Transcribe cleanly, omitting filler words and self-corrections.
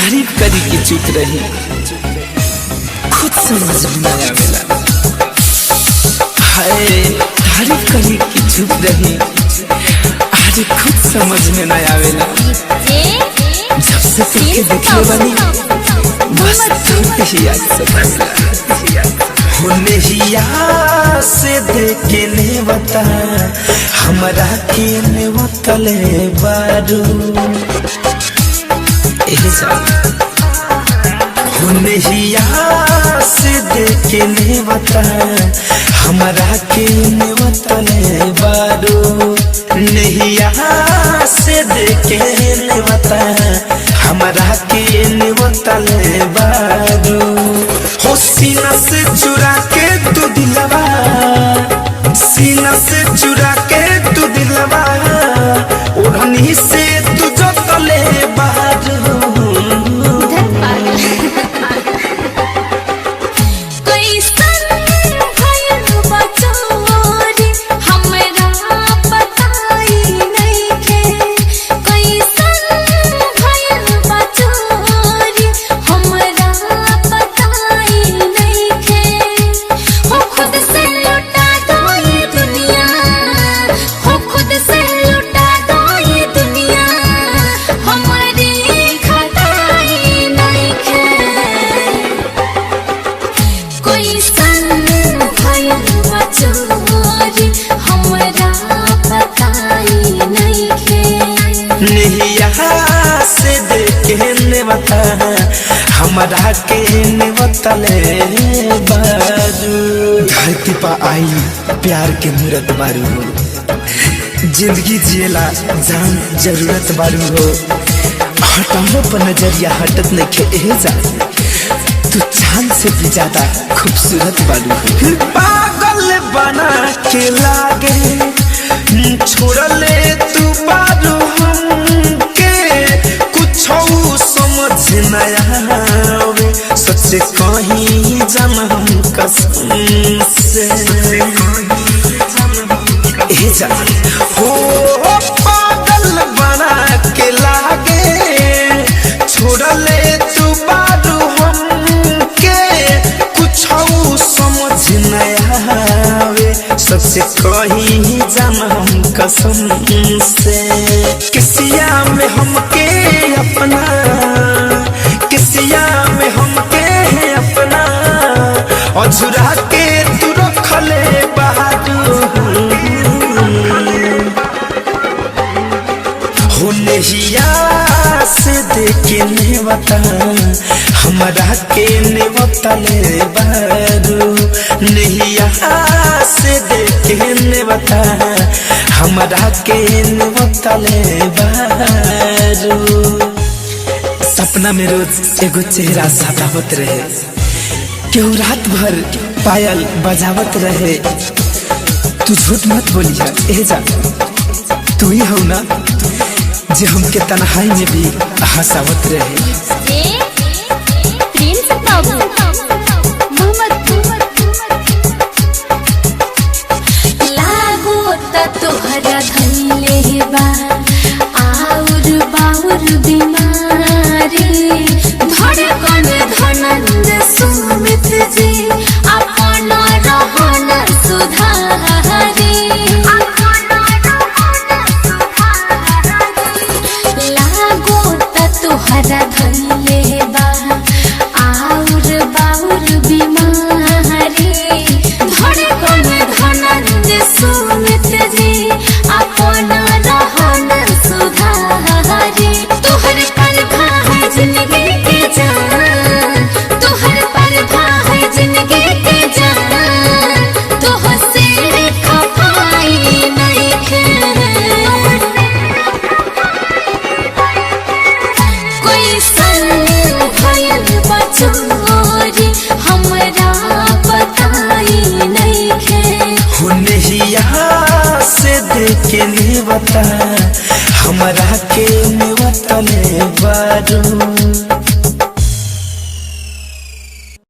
तारीफ करी कि चुप रही, खुद समझ में न आवेला। हाय तारीफ करी कि चुप रही, आज खुद समझ में न आवेला। जब से तुमके देखले बनी बस तुमके ही याद सतावेला। होने ही याद से देखे ने बता हमरा के ने बतले बारू होने ही याद से देखे ने बता हमरा के ने बतले बारू नहीं से देखे ने बता हमरा के ने बतले बारू हो सीना से चुरा के तू दिलवा, सीना से चुरा के तू दिलवा ओढ़नी से तू जो तले बारू। से देखे ने बता हमरा के ने बतले बारू। धरती पर आई प्यार के मूरत बारू हो, जिंदगी जिएला जान जरूरत बारू हो। हटाओ पर नजरिया हटत नहीं खे जा, तू चांद से भी ज्यादा खूबसूरत बारू हो। पागल बना के लागे छोड़ ले तू बारू समझ न आवे सच्चे कहीं जम हम कसम से जान हो पागल बना के लागे छोड़ ले तू बारू हम के कुछ समझ न आवे सच्चे कहीं जम हम कसम से। किसिया में हमके अपना, किसिया में हमके है अपना अझुरा के तू रखले बहादुर होने हिया से देखे ने बता हमरा के ने बतले बारू नहिया से देखे ने बता हमरा के ने बतले बारू। सपना में रोज एगो चेहरा सतावत रहे, केहू रात भर पायल बजावत रहे। तू झूठ मत बोलिया ए जा, तू ही हो ना जे हमके तन्हाई में भी हंसावत रहे। के लिए बता